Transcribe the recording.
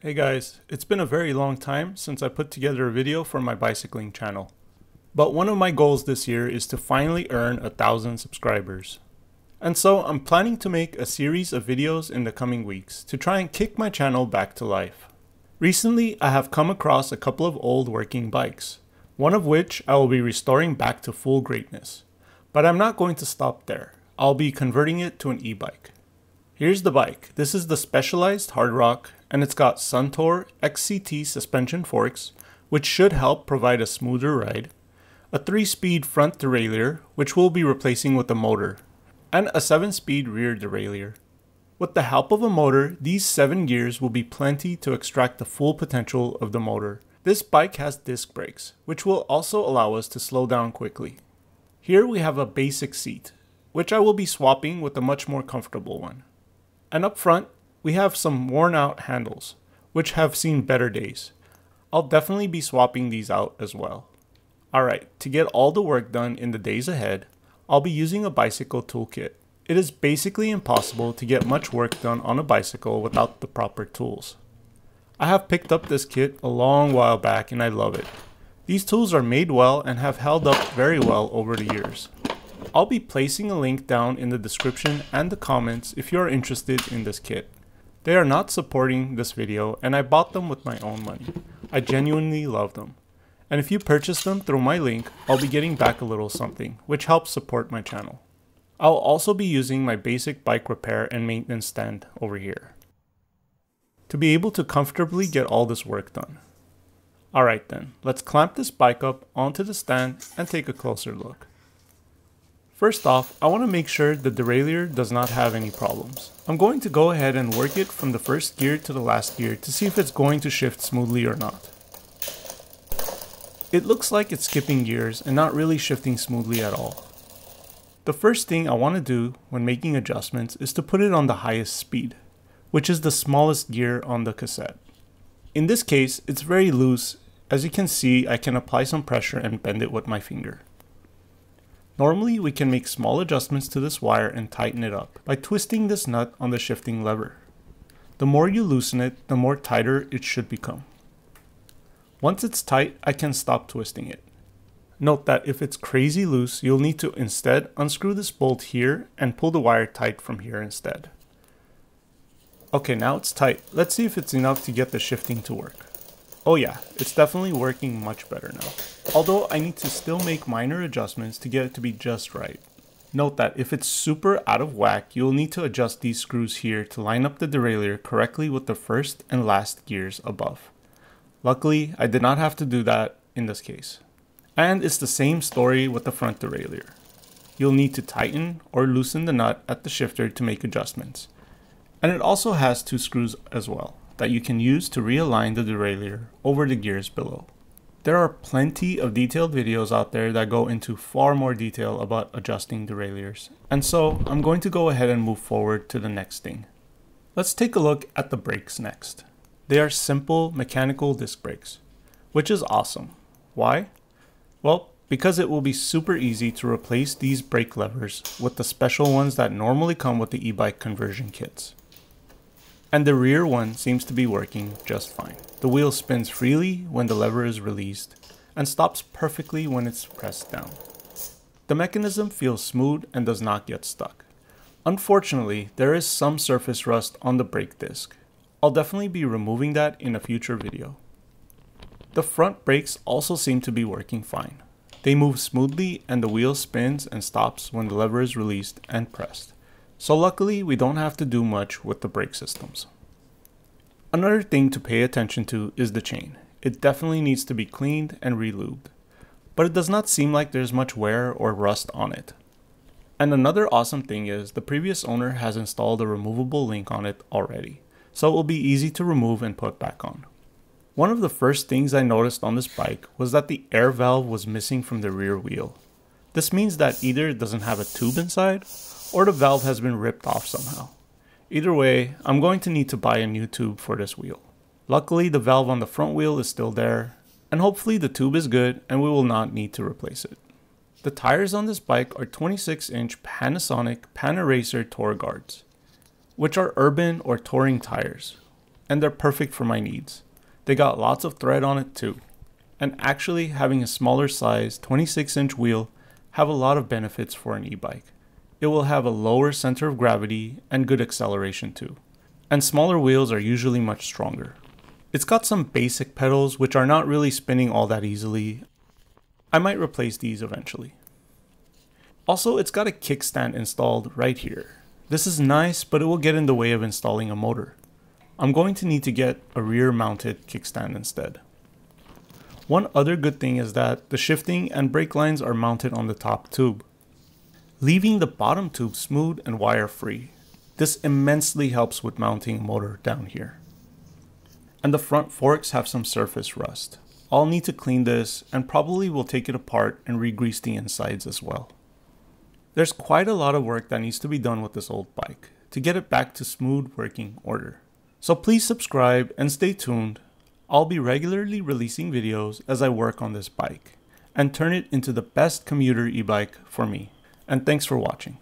Hey guys, it's been a very long time since I put together a video for my bicycling channel. But one of my goals this year is to finally earn 1,000 subscribers. And so I'm planning to make a series of videos in the coming weeks to try and kick my channel back to life. Recently, I have come across a couple of old working bikes, one of which I will be restoring back to full greatness. But I'm not going to stop there. I'll be converting it to an e-bike. Here's the bike. This is the Specialized Hardrock, and it's got Suntour XCT suspension forks, which should help provide a smoother ride, a 3-speed front derailleur, which we'll be replacing with a motor, and a 7-speed rear derailleur. With the help of a motor, these 7 gears will be plenty to extract the full potential of the motor. This bike has disc brakes, which will also allow us to slow down quickly. Here we have a basic seat, which I will be swapping with a much more comfortable one. And up front, we have some worn out handles, which have seen better days. I'll definitely be swapping these out as well. Alright, to get all the work done in the days ahead, I'll be using a bicycle toolkit. It is basically impossible to get much work done on a bicycle without the proper tools. I have picked up this kit a long while back and I love it. These tools are made well and have held up very well over the years. I'll be placing a link down in the description and the comments if you are interested in this kit. They are not supporting this video and I bought them with my own money. I genuinely love them. And if you purchase them through my link, I'll be getting back a little something, which helps support my channel. I'll also be using my basic bike repair and maintenance stand over here to be able to comfortably get all this work done. Alright then, let's clamp this bike up onto the stand and take a closer look. First off, I want to make sure the derailleur does not have any problems. I'm going to go ahead and work it from the first gear to the last gear to see if it's going to shift smoothly or not. It looks like it's skipping gears and not really shifting smoothly at all. The first thing I want to do when making adjustments is to put it on the highest speed, which is the smallest gear on the cassette. In this case, it's very loose. As you can see, I can apply some pressure and bend it with my finger. Normally, we can make small adjustments to this wire and tighten it up by twisting this nut on the shifting lever. The more you loosen it, the more tighter it should become. Once it's tight, I can stop twisting it. Note that if it's crazy loose, you'll need to instead unscrew this bolt here and pull the wire tight from here instead. Okay, now it's tight. Let's see if it's enough to get the shifting to work. Oh yeah, it's definitely working much better now. Although I need to still make minor adjustments to get it to be just right. Note that if it's super out of whack, you'll need to adjust these screws here to line up the derailleur correctly with the first and last gears above. Luckily, I did not have to do that in this case. And it's the same story with the front derailleur. You'll need to tighten or loosen the nut at the shifter to make adjustments. And it also has 2 screws as well that you can use to realign the derailleur over the gears below. There are plenty of detailed videos out there that go into far more detail about adjusting derailleurs, and so I'm going to go ahead and move forward to the next thing. Let's take a look at the brakes next. They are simple mechanical disc brakes, which is awesome. Why? Well, because it will be super easy to replace these brake levers with the special ones that normally come with the e-bike conversion kits. And the rear one seems to be working just fine. The wheel spins freely when the lever is released and stops perfectly when it's pressed down. The mechanism feels smooth and does not get stuck. Unfortunately, there is some surface rust on the brake disc. I'll definitely be removing that in a future video. The front brakes also seem to be working fine. They move smoothly and the wheel spins and stops when the lever is released and pressed. So luckily, we don't have to do much with the brake systems. Another thing to pay attention to is the chain. It definitely needs to be cleaned and re-lubed, but it does not seem like there's much wear or rust on it. And another awesome thing is the previous owner has installed a removable link on it already, so it will be easy to remove and put back on. One of the first things I noticed on this bike was that the air valve was missing from the rear wheel. This means that either it doesn't have a tube inside, or the valve has been ripped off somehow. Either way, I'm going to need to buy a new tube for this wheel. Luckily, the valve on the front wheel is still there, and hopefully the tube is good and we will not need to replace it. The tires on this bike are 26-inch Panasonic Panaracer Tour Guards, which are urban or touring tires. and they're perfect for my needs. They got lots of thread on it too. And actually having a smaller size 26-inch wheel have a lot of benefits for an e-bike. It will have a lower center of gravity and good acceleration too. And smaller wheels are usually much stronger. It's got some basic pedals which are not really spinning all that easily. I might replace these eventually. Also, it's got a kickstand installed right here. This is nice, but it will get in the way of installing a motor. I'm going to need to get a rear mounted kickstand instead. One other good thing is that the shifting and brake lines are mounted on the top tube, leaving the bottom tube smooth and wire free. This immensely helps with mounting a motor down here. And the front forks have some surface rust. I'll need to clean this and probably will take it apart and re-grease the insides as well. There's quite a lot of work that needs to be done with this old bike to get it back to smooth working order. So please subscribe and stay tuned. I'll be regularly releasing videos as I work on this bike and turn it into the best commuter e-bike for me. And thanks for watching.